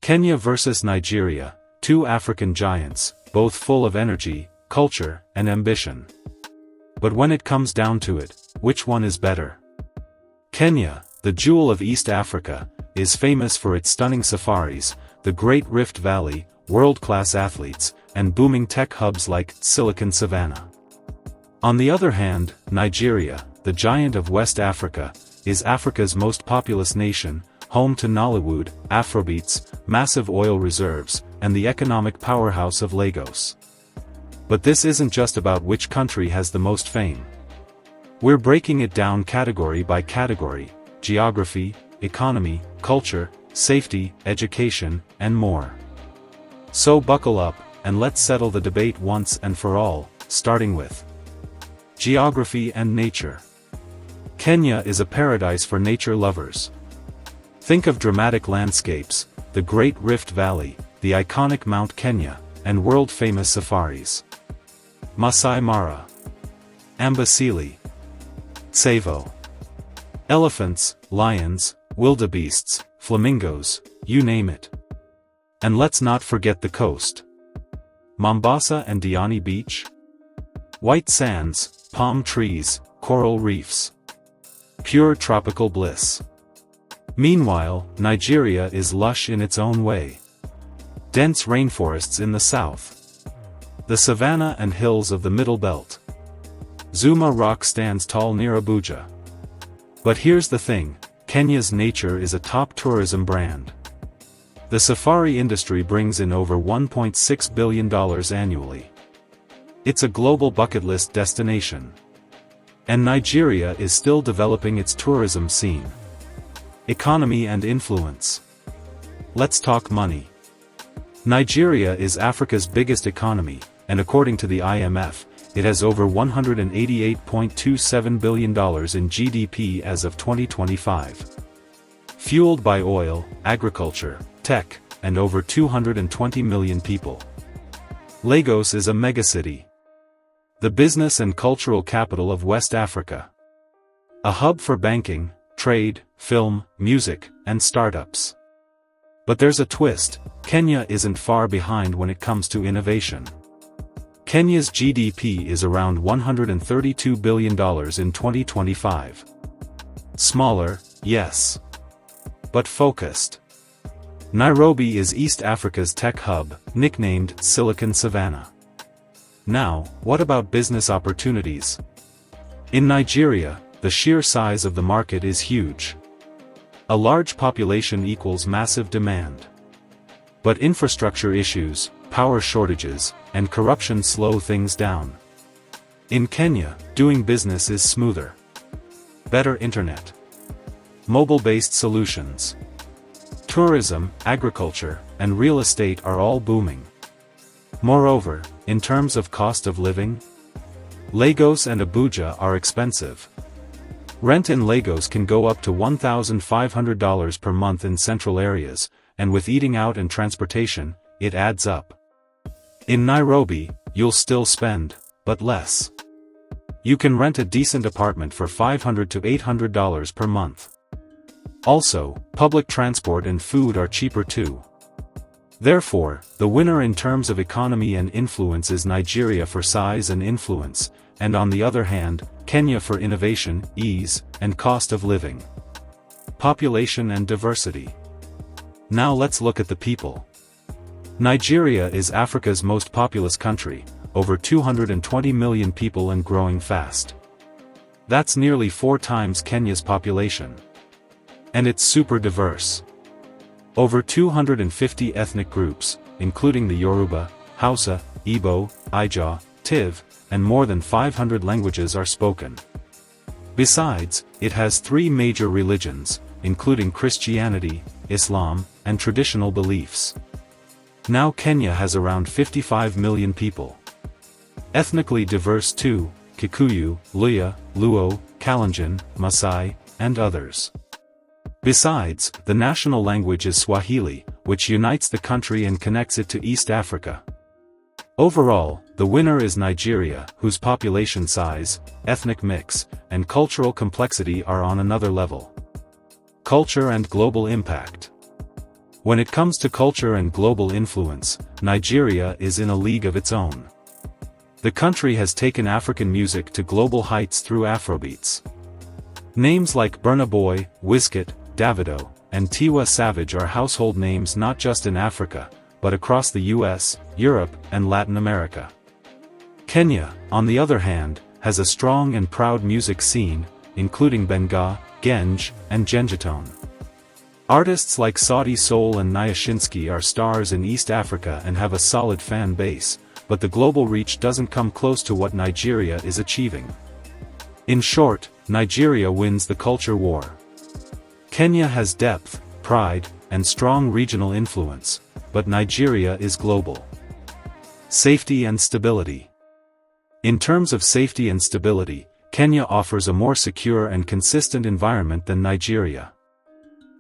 Kenya versus Nigeria, two African giants, both full of energy, culture, and ambition. But when it comes down to it, which one is better? Kenya, the jewel of East Africa, is famous for its stunning safaris, the Great Rift Valley, world-class athletes, and booming tech hubs like Silicon Savannah. On the other hand, Nigeria, the giant of West Africa, is Africa's most populous nation, home to Nollywood, Afrobeats, massive oil reserves, and the economic powerhouse of Lagos. But this isn't just about which country has the most fame. We're breaking it down category by category: geography, economy, culture, safety, education, and more. So buckle up, and let's settle the debate once and for all, starting with geography and nature. Kenya is a paradise for nature lovers. Think of dramatic landscapes, the Great Rift Valley, the iconic Mount Kenya, and world-famous safaris. Masai Mara, Amboseli, Tsavo. Elephants, lions, wildebeests, flamingos, you name it. And let's not forget the coast. Mombasa and Diani Beach. White sands, palm trees, coral reefs. Pure tropical bliss. Meanwhile, Nigeria is lush in its own way. Dense rainforests in the south. The Savannah and hills of the Middle Belt. Zuma Rock stands tall near Abuja. But here's the thing, Kenya's nature is a top tourism brand. The safari industry brings in over $1.6 billion annually. It's a global bucket list destination. And Nigeria is still developing its tourism scene. Economy and influence. Let's talk money. Nigeria is Africa's biggest economy, and according to the IMF, it has over $188.27 billion in GDP as of 2025. Fueled by oil, agriculture, tech, and over 220 million people. Lagos is a megacity. The business and cultural capital of West Africa. A hub for banking, trade, film, music, and startups. But there's a twist, Kenya isn't far behind when it comes to innovation. Kenya's GDP is around $132 billion in 2025. Smaller, yes. But focused. Nairobi is East Africa's tech hub, nicknamed Silicon Savannah. Now, what about business opportunities? In Nigeria, the sheer size of the market is huge. A large population equals massive demand. But infrastructure issues, power shortages, and corruption slow things down. In Kenya, doing business is smoother. Better internet. Mobile-based solutions. Tourism, agriculture, and real estate are all booming. Moreover, in terms of cost of living, Lagos and Abuja are expensive. Rent in Lagos can go up to $1,500 per month in central areas, and with eating out and transportation, it adds up. In Nairobi, you'll still spend, but less. You can rent a decent apartment for $500 to $800 per month. Also, public transport and food are cheaper too. Therefore, the winner in terms of economy and influence is Nigeria for size and influence, and on the other hand, Kenya for innovation, ease, and cost of living. Population and diversity. Now let's look at the people. Nigeria is Africa's most populous country, over 220 million people and growing fast. That's nearly 4 times Kenya's population. And it's super diverse. Over 250 ethnic groups, including the Yoruba, Hausa, Igbo, Ijaw, Tiv, and more than 500 languages are spoken. Besides, it has 3 major religions, including Christianity, Islam, and traditional beliefs. Now Kenya has around 55 million people. Ethnically diverse too: Kikuyu, Luhya, Luo, Kalenjin, Maasai, and others. Besides, the national language is Swahili, which unites the country and connects it to East Africa. Overall, the winner is Nigeria, whose population size, ethnic mix, and cultural complexity are on another level. Culture and global impact. When it comes to culture and global influence, Nigeria is in a league of its own. The country has taken African music to global heights through Afrobeats. Names like Burna Boy, Wizkid, Davido, and Tiwa Savage are household names not just in Africa, but across the US, Europe, and Latin America. Kenya, on the other hand, has a strong and proud music scene, including Benga, Genge, and Gengetone. Artists like Sauti Sol and Nyashinski are stars in East Africa and have a solid fan base, but the global reach doesn't come close to what Nigeria is achieving. In short, Nigeria wins the culture war. Kenya has depth, pride, and strong regional influence, but Nigeria is global. Safety and stability. In terms of safety and stability, Kenya offers a more secure and consistent environment than Nigeria.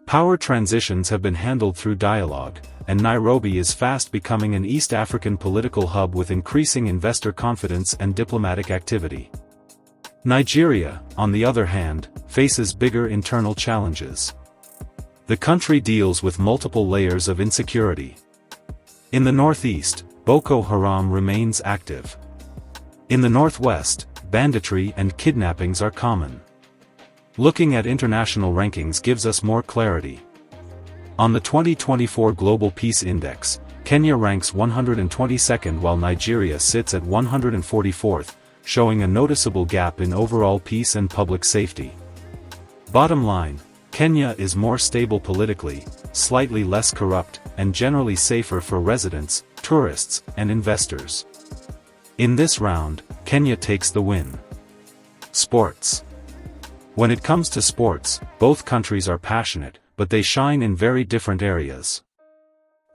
Power transitions have been handled through dialogue, and Nairobi is fast becoming an East African political hub with increasing investor confidence and diplomatic activity. Nigeria, on the other hand, faces bigger internal challenges. The country deals with multiple layers of insecurity. In the northeast, Boko Haram remains active. In the northwest, banditry and kidnappings are common. Looking at international rankings gives us more clarity. On the 2024 Global Peace Index, Kenya ranks 122nd while Nigeria sits at 144th, showing a noticeable gap in overall peace and public safety. Bottom line, Kenya is more stable politically, slightly less corrupt, and generally safer for residents, tourists, and investors. In this round, Kenya takes the win. Sports. When it comes to sports, both countries are passionate, but they shine in very different areas.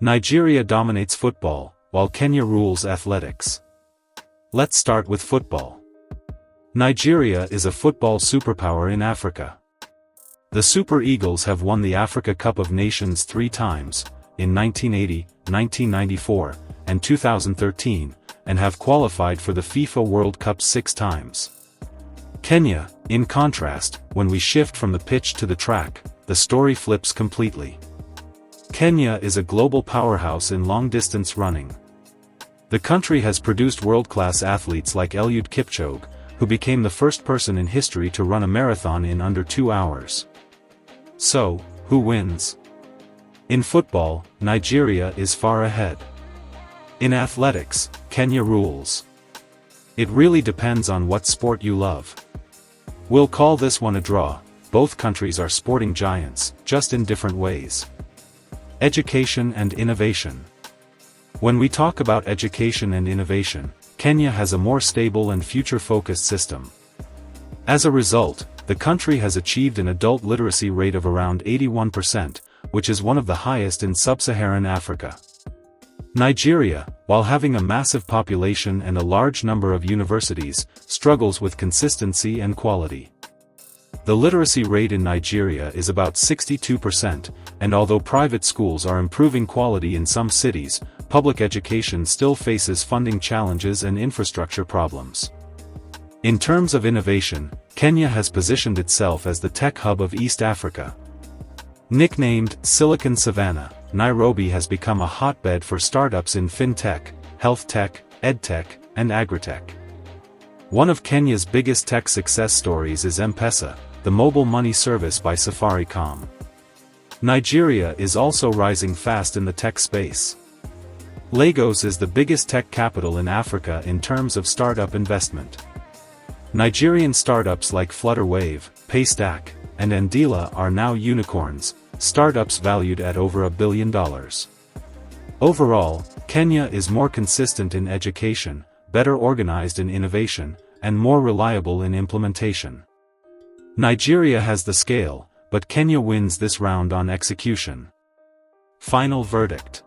Nigeria dominates football, while Kenya rules athletics. Let's start with football. Nigeria is a football superpower in Africa. The Super Eagles have won the Africa Cup of Nations 3 times, in 1980, 1994, and 2013, and have qualified for the FIFA World Cup 6 times. Kenya, in contrast, when we shift from the pitch to the track, the story flips completely. Kenya is a global powerhouse in long-distance running. The country has produced world-class athletes like Eliud Kipchoge, who became the first person in history to run a marathon in under 2 hours. So, who wins? In football, Nigeria is far ahead. In athletics, Kenya rules. It really depends on what sport you love. We'll call this one a draw. Both countries are sporting giants, just in different ways. Education and innovation. When we talk about education and innovation, Kenya has a more stable and future-focused system. As a result, the country has achieved an adult literacy rate of around 81%, which is one of the highest in sub-Saharan Africa. Nigeria, while having a massive population and a large number of universities, struggles with consistency and quality. The literacy rate in Nigeria is about 62%, and although private schools are improving quality in some cities, public education still faces funding challenges and infrastructure problems. In terms of innovation, Kenya has positioned itself as the tech hub of East Africa. Nicknamed Silicon Savannah, Nairobi has become a hotbed for startups in fintech, health tech, edtech, and agritech. One of Kenya's biggest tech success stories is M-Pesa, the mobile money service by Safaricom. Nigeria is also rising fast in the tech space. Lagos is the biggest tech capital in Africa in terms of startup investment. Nigerian startups like Flutterwave, Paystack, and Andila are now unicorns, startups valued at over $1 billion. Overall, Kenya is more consistent in education, better organized in innovation, and more reliable in implementation. Nigeria has the scale, but Kenya wins this round on execution. Final verdict.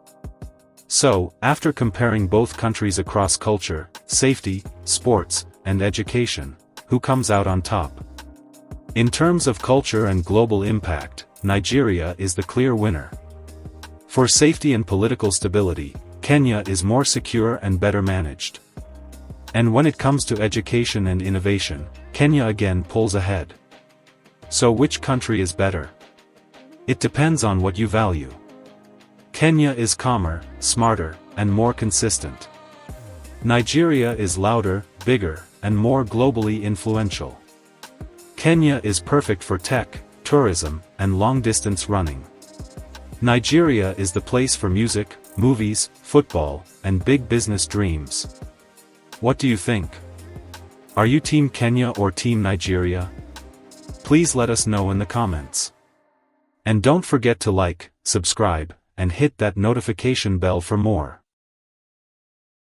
So, after comparing both countries across culture, safety, sports, and education, who comes out on top? In terms of culture and global impact, Nigeria is the clear winner. For safety and political stability, Kenya is more secure and better managed. And when it comes to education and innovation, Kenya again pulls ahead. So which country is better? It depends on what you value. Kenya is calmer, smarter, and more consistent. Nigeria is louder, bigger, and more globally influential. Kenya is perfect for tech, tourism, and long-distance running. Nigeria is the place for music, movies, football, and big business dreams. What do you think? Are you Team Kenya or Team Nigeria? Please let us know in the comments. And don't forget to like, subscribe, and hit that notification bell for more.